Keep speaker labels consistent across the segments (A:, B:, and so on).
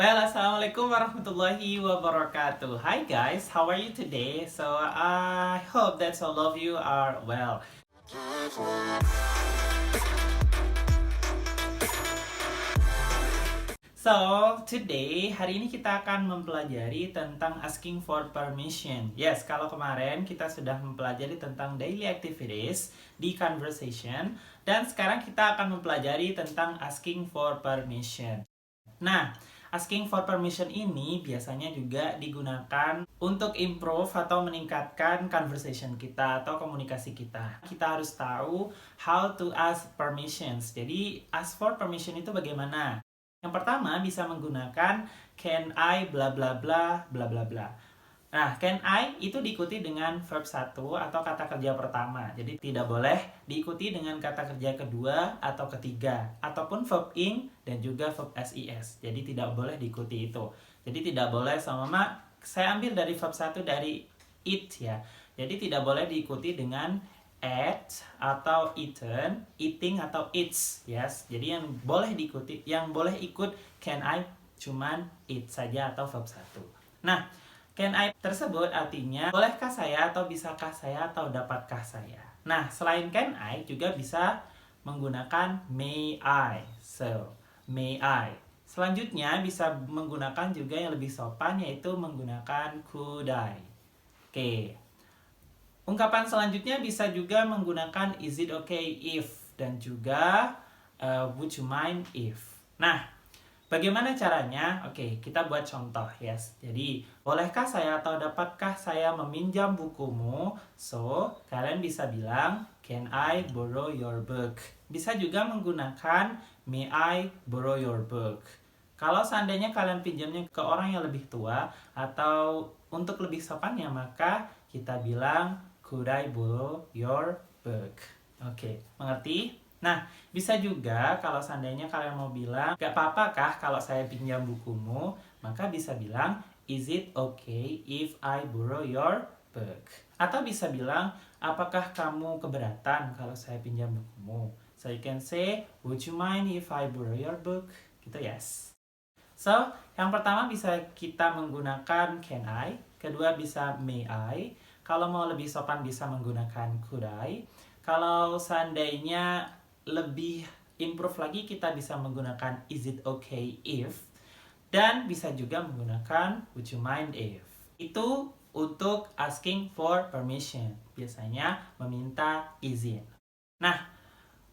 A: Well, assalamualaikum warahmatullahi wabarakatuh. Hi guys, how are you today? So I hope that all of you are well. So today, hari ini kita akan mempelajari tentang asking for permission. Yes, kalau kemarin kita sudah mempelajari tentang daily activities di conversation, dan sekarang kita akan mempelajari tentang asking for permission. Nah, asking for permission ini biasanya juga digunakan untuk improve atau meningkatkan conversation kita atau komunikasi kita. Kita harus tahu how to ask permissions. Jadi, ask for permission itu bagaimana? Yang pertama bisa menggunakan can I bla bla bla bla bla bla. Nah, can I itu diikuti dengan verb 1 atau kata kerja pertama. Jadi tidak boleh diikuti dengan kata kerja kedua atau ketiga. Ataupun verb ing dan juga verb SIS. Jadi tidak boleh diikuti itu. Jadi tidak boleh sama saya ambil dari verb 1 dari eat ya. Jadi tidak boleh diikuti dengan ate atau eaten, eating atau eats. Yes. Jadi yang boleh diikuti, yang boleh ikut can I cuman eat saja atau verb 1. Nah, can I tersebut artinya bolehkah saya atau bisakah saya atau dapatkah saya. Nah, selain can I juga bisa menggunakan may I. So, may I. Selanjutnya bisa menggunakan juga yang lebih sopan yaitu menggunakan could I. Oke. Ungkapan selanjutnya bisa juga menggunakan is it okay if dan juga would you mind if. Nah, bagaimana caranya? Oke, kita buat contoh, yes. Jadi, bolehkah saya atau dapatkah saya meminjam bukumu? So, kalian bisa bilang, can I borrow your book? Bisa juga menggunakan, may I borrow your book? Kalau seandainya kalian pinjamnya ke orang yang lebih tua, atau untuk lebih sopannya, maka kita bilang, could I borrow your book? Oke, mengerti? Nah, bisa juga kalau seandainya kalian mau bilang, gak apa-apa kah kalau saya pinjam bukumu? Maka bisa bilang, is it okay if I borrow your book? Atau bisa bilang, apakah kamu keberatan kalau saya pinjam bukumu? So you can say, would you mind if I borrow your book? Gitu, yes. So, yang pertama bisa kita menggunakan can I. Kedua bisa may I. Kalau mau lebih sopan bisa menggunakan could I. Kalau seandainya lebih improve lagi kita bisa menggunakan is it okay if. Dan bisa juga menggunakan would you mind if. Itu untuk asking for permission. Biasanya meminta izin. Nah,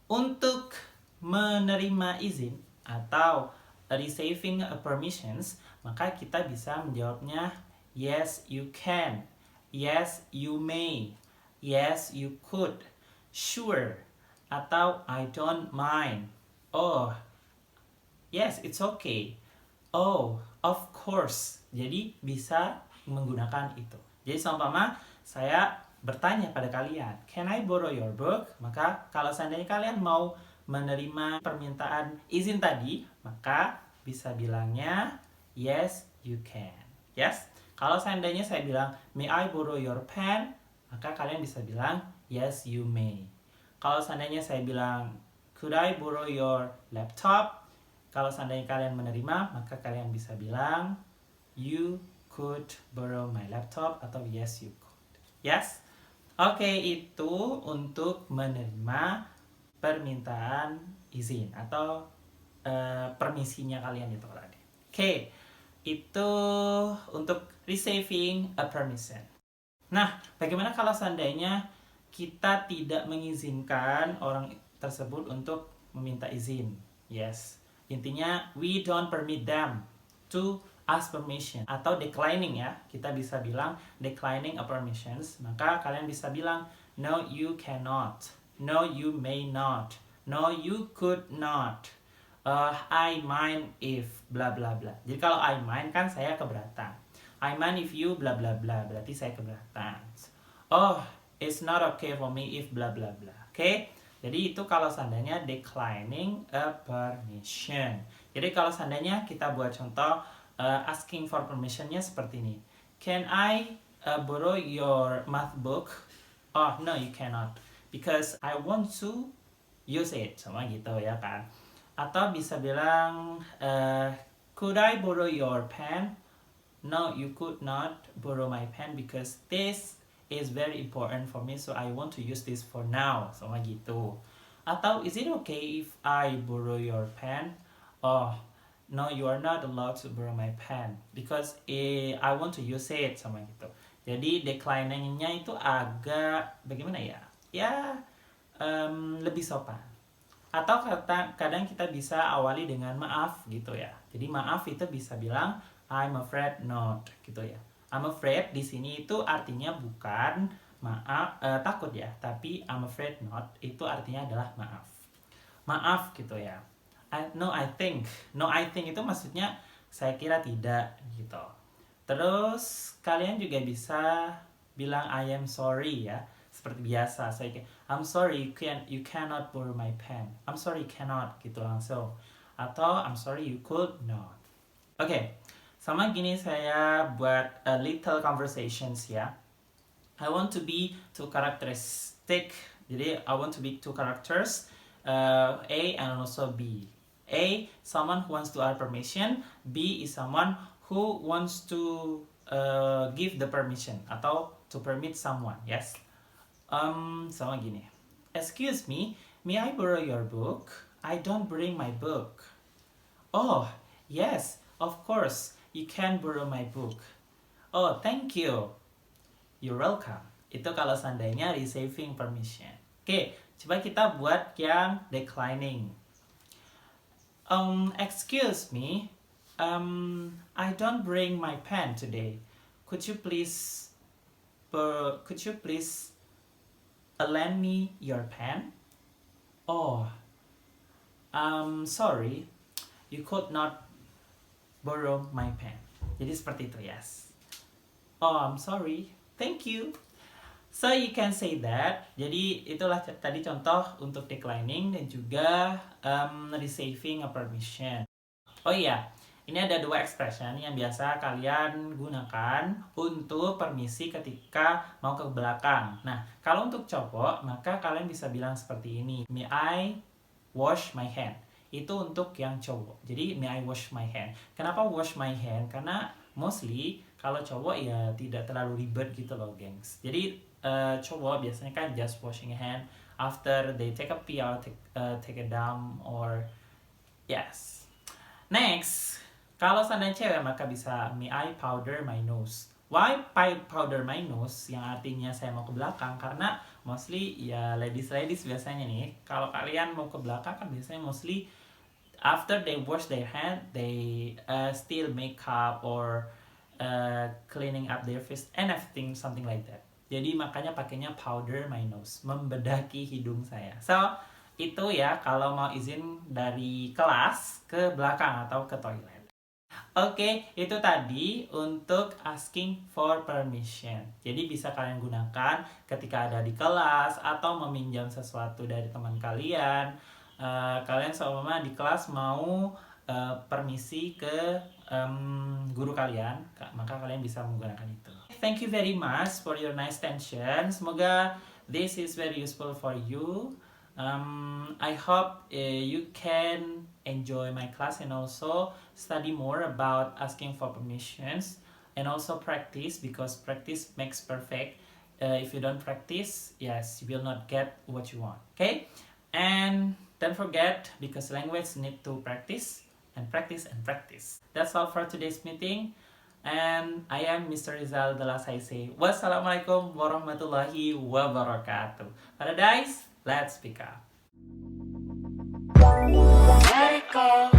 A: untuk menerima izin atau receiving permissions, maka kita bisa menjawabnya yes you can, yes you may, yes you could, sure, atau I don't mind, oh, yes it's okay, oh, of course. Jadi bisa menggunakan itu. Jadi seumpama saya bertanya pada kalian, can I borrow your book? Maka kalau seandainya kalian mau menerima permintaan izin tadi, maka bisa bilangnya yes you can. Yes. Kalau seandainya saya bilang may I borrow your pen, maka kalian bisa bilang yes you may. Kalau seandainya saya bilang could I borrow your laptop? Kalau seandainya kalian menerima, maka kalian bisa bilang you could borrow my laptop atau yes you could. Yes? Oke, itu untuk menerima permintaan izin atau permisinya kalian itu tadi. Oke, itu untuk receiving a permission. Nah, bagaimana kalau seandainya kita tidak mengizinkan orang tersebut untuk meminta izin? Yes, intinya we don't permit them to ask permission atau declining ya. Kita bisa bilang declining a permissions. Maka kalian bisa bilang no you cannot, no you may not, no you could not. I mind if bla bla bla. Jadi kalau I mind kan saya keberatan. I mind if you bla bla bla, berarti saya keberatan. Oh, it's not okay for me if bla bla bla. Oke? Jadi itu kalau seandainya declining a permission. Jadi kalau seandainya kita buat contoh asking for permissionnya seperti ini. Can I borrow your math book? Oh, no you cannot. Because I want to use it. Sama gitu ya kan. Atau bisa bilang could I borrow your pen? No, you could not borrow my pen because this is very important for me, so I want to use this for now. Sama gitu. Atau is it okay if I borrow your pen? Oh, no, you are not allowed to borrow my pen because I want to use it. Sama gitu. Jadi declining-nya itu agak bagaimana ya? Ya, lebih sopan. Atau kadang kita bisa awali dengan maaf gitu ya. Jadi maaf itu bisa bilang I'm afraid not gitu ya. I'm afraid di sini itu artinya bukan maaf takut ya, tapi I'm afraid not itu artinya adalah maaf. Maaf gitu ya. No I think itu maksudnya saya kira tidak gitu. Terus kalian juga bisa bilang I am sorry ya. Seperti biasa, I'm sorry you cannot borrow my pen. I'm sorry cannot gitu langsung. Atau I'm sorry you could not. Oke, sama gini saya buat a little conversations ya. I want to be two characteristic. Jadi I want to be two characters, A and also B. A, someone who wants to ask permission. B is someone who wants to give the permission atau to permit someone. Yes. Sama gini. Excuse me, may I borrow your book? I don't bring my book. Oh, yes, of course, you can borrow my book. Oh, thank you. You're welcome. Itu kalau seandainya receiving permission. Oke, coba kita buat yang declining. Excuse me, I don't bring my pen today. Could you please lend me your pen? Oh, sorry, you could not borrow my pen. Jadi seperti itu, yes. Oh, I'm sorry, thank you. So you can say that. Jadi itulah tadi contoh untuk declining dan juga receiving a permission. Oh iya, ini ada dua expression yang biasa kalian gunakan untuk permisi ketika mau ke belakang. Nah, kalau untuk cowok, maka kalian bisa bilang seperti ini. May I wash my hand? Itu untuk yang cowok. Jadi, may I wash my hand? Kenapa wash my hand? Karena mostly, kalau cowok ya tidak terlalu ribet gitu loh, gengs. Jadi, cowok biasanya kan just washing hand after they take a pee or take a dump or yes. Next, kalau seandainya cewek maka bisa may I powder my nose. Why powder my nose? Yang artinya saya mau ke belakang karena mostly ya ladies biasanya nih kalau kalian mau ke belakang kan biasanya mostly after they wash their hand they still make up or cleaning up their face and everything something like that. Jadi makanya pakainya powder my nose, membedaki hidung saya. So itu ya kalau mau izin dari kelas ke belakang atau ke toilet. Oke, itu tadi untuk asking for permission. Jadi bisa kalian gunakan ketika ada di kelas atau meminjam sesuatu dari teman kalian. Kalian seumpama di kelas mau permisi ke guru kalian, maka kalian bisa menggunakan itu. Thank you very much for your nice attention. Semoga this is very useful for you. I hope you can enjoy my class and also study more about asking for permissions and also practice because practice makes perfect. If you don't practice, yes, you will not get what you want. Okay? And don't forget because language need to practice and practice and practice. That's all for today's meeting. And I am Mr. Rizal Dalasaise. Wassalamualaikum warahmatullahi wabarakatuh. Paradise. Let's pick up. Let it go.